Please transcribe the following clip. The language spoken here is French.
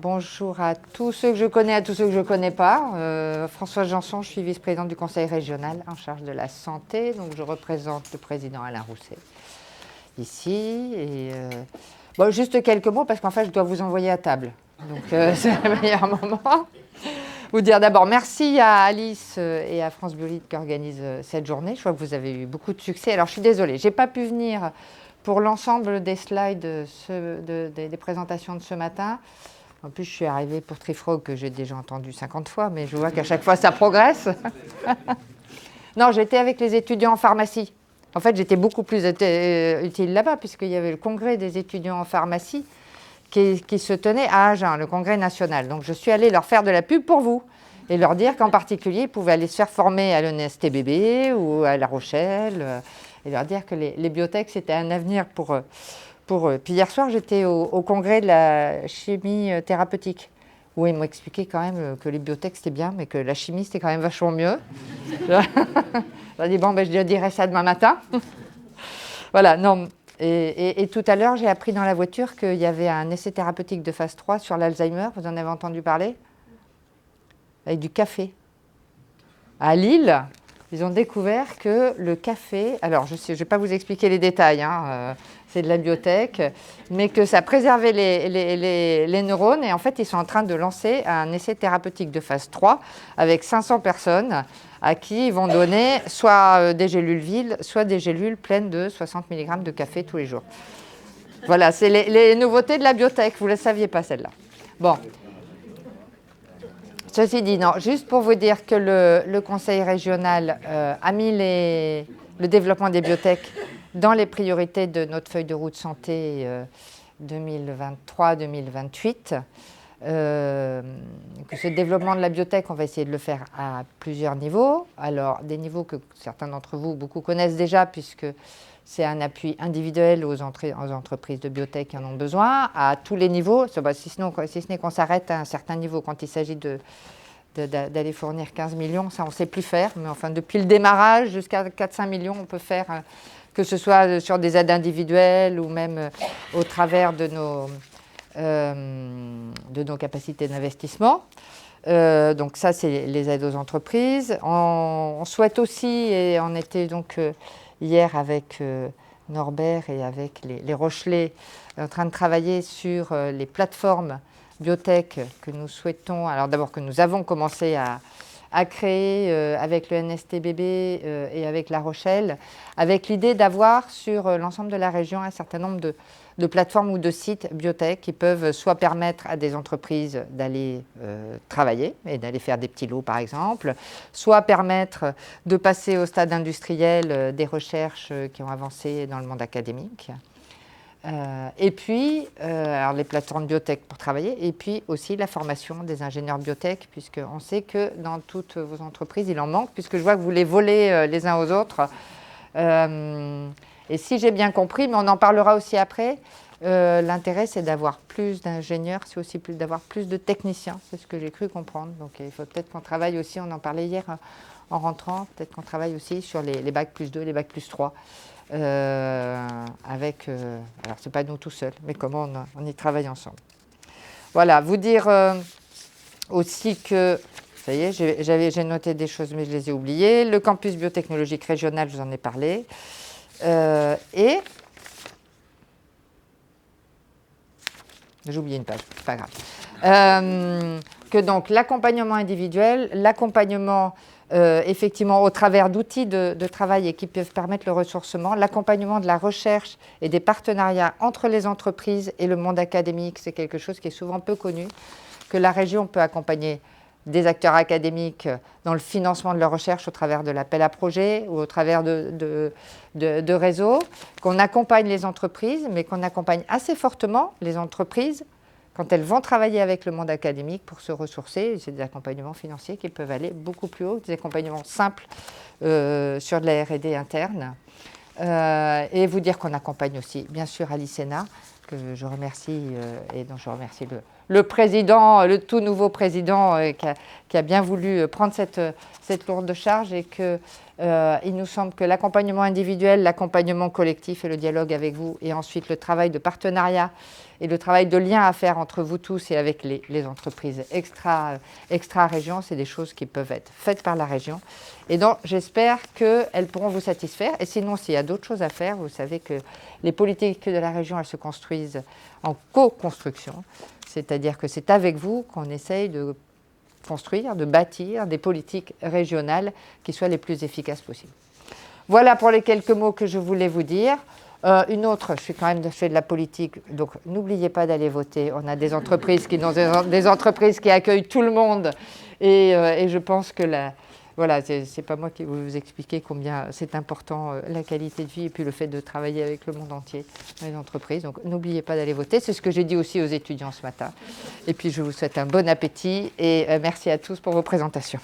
Bonjour à tous ceux que je connais, à tous ceux que je ne connais pas. Françoise Janson, je suis vice-présidente du conseil régional en charge de la santé. Donc je représente le président Alain Rousset ici. Bon, juste quelques mots parce qu'en fait je dois vous envoyer à table. Donc c'est le meilleur moment. Vous dire d'abord merci à Alice et à France Biolite qui organisent cette journée. Je vois que vous avez eu beaucoup de succès. Alors je suis désolée, je n'ai pas pu venir pour l'ensemble des slides des présentations de ce matin. En plus, je suis arrivée pour Trifrog, que j'ai déjà entendu 50 fois, mais je vois qu'à chaque fois, ça progresse. Non, j'étais avec les étudiants en pharmacie. En fait, j'étais beaucoup plus utile là-bas, puisqu'il y avait le congrès des étudiants en pharmacie qui se tenait à Agen, le congrès national. Donc, je suis allée leur faire de la pub pour vous et leur dire qu'en particulier, ils pouvaient aller se faire former à l'ENSTBB ou à La Rochelle et leur dire que les biotech, c'était un avenir pour eux. Puis hier soir, j'étais au congrès de la chimie thérapeutique, où ils m'ont expliqué quand même que les biotech, c'était bien, mais que la chimie, c'était quand même vachement mieux. J'ai dit, bon, ben, je dirai ça demain matin. Voilà, non. Et tout à l'heure, j'ai appris dans la voiture qu'il y avait un essai thérapeutique de phase 3 sur l'Alzheimer. Vous en avez entendu parler? Avec du café. À Lille, ils ont découvert que le café... Alors, je ne vais pas vous expliquer les détails, c'est de la biotech, mais que ça préservait les neurones. Et en fait, ils sont en train de lancer un essai thérapeutique de phase 3 avec 500 personnes à qui ils vont donner soit des gélules vides, soit des gélules pleines de 60 mg de café tous les jours. Voilà, c'est les nouveautés de la biotech. Vous ne la saviez pas, celle-là. Bon. Ceci dit, non, juste pour vous dire que le conseil régional a mis le développement des biotech dans les priorités de notre feuille de route santé 2023-2028. Que ce développement de la biotech, on va essayer de le faire à plusieurs niveaux. Alors, des niveaux que certains d'entre vous, beaucoup connaissent déjà, puisque c'est un appui individuel aux entreprises de biotech qui en ont besoin, à tous les niveaux, si ce n'est qu'on s'arrête à un certain niveau quand il s'agit d'aller fournir 15 millions, ça on ne sait plus faire, mais enfin depuis le démarrage jusqu'à 4-5 millions, on peut faire, que ce soit sur des aides individuelles ou même au travers de nos capacités d'investissement. Donc ça, c'est les aides aux entreprises. On souhaite aussi, et on était donc hier avec Norbert et avec les Rochelais, en train de travailler sur les plateformes biotech que nous souhaitons, alors d'abord que nous avons commencé à créer avec le NSTBB et avec La Rochelle, avec l'idée d'avoir sur l'ensemble de la région un certain nombre de plateformes ou de sites biotech qui peuvent soit permettre à des entreprises d'aller travailler et d'aller faire des petits lots par exemple, soit permettre de passer au stade industriel des recherches qui ont avancé dans le monde académique. Et puis, alors les plateformes biotech pour travailler, et puis aussi la formation des ingénieurs biotech, puisqu'on sait que dans toutes vos entreprises, il en manque, puisque je vois que vous les volez les uns aux autres. Et si j'ai bien compris, mais on en parlera aussi après, l'intérêt c'est d'avoir plus d'ingénieurs, c'est aussi d'avoir plus de techniciens, c'est ce que j'ai cru comprendre. Donc il faut peut-être qu'on travaille aussi, on en parlait hier en rentrant, peut-être qu'on travaille aussi sur les bacs plus 2, les bacs plus 3. Alors c'est pas nous tout seuls, mais comment on y travaille ensemble. Voilà, vous dire aussi que, ça y est, j'ai noté des choses mais je les ai oubliées. Le campus biotechnologique régional, je vous en ai parlé. Et j'ai oublié une page, c'est pas grave. Que donc l'accompagnement individuel, l'accompagnement effectivement au travers d'outils de travail et qui peuvent permettre le ressourcement, l'accompagnement de la recherche et des partenariats entre les entreprises et le monde académique, c'est quelque chose qui est souvent peu connu, que la région peut accompagner des acteurs académiques dans le financement de leur recherche au travers de l'appel à projets ou au travers de réseaux, qu'on accompagne les entreprises, mais qu'on accompagne assez fortement les entreprises quand elles vont travailler avec le monde académique pour se ressourcer. C'est des accompagnements financiers qui peuvent aller beaucoup plus haut, des accompagnements simples sur de la R&D interne. Et vous dire qu'on accompagne aussi, bien sûr, Alicena, que je remercie et dont je remercie le président, le tout nouveau président qui a bien voulu prendre cette lourde charge et que il nous semble que l'accompagnement individuel, l'accompagnement collectif et le dialogue avec vous et ensuite le travail de partenariat et le travail de lien à faire entre vous tous et avec les entreprises extra-région, c'est des choses qui peuvent être faites par la région. Et donc, j'espère qu'elles pourront vous satisfaire. Et sinon, s'il y a d'autres choses à faire, vous savez que les politiques de la région, elles se construisent en co-construction. C'est-à-dire que c'est avec vous qu'on essaye de construire, de bâtir des politiques régionales qui soient les plus efficaces possibles. Voilà pour les quelques mots que je voulais vous dire. Une autre, je fais de la politique, donc n'oubliez pas d'aller voter. On a des entreprises qui accueillent tout le monde et je pense que voilà, c'est pas moi qui vais vous expliquer combien c'est important la qualité de vie et puis le fait de travailler avec le monde entier dans les entreprises. Donc n'oubliez pas d'aller voter, c'est ce que j'ai dit aussi aux étudiants ce matin. Et puis je vous souhaite un bon appétit et merci à tous pour vos présentations.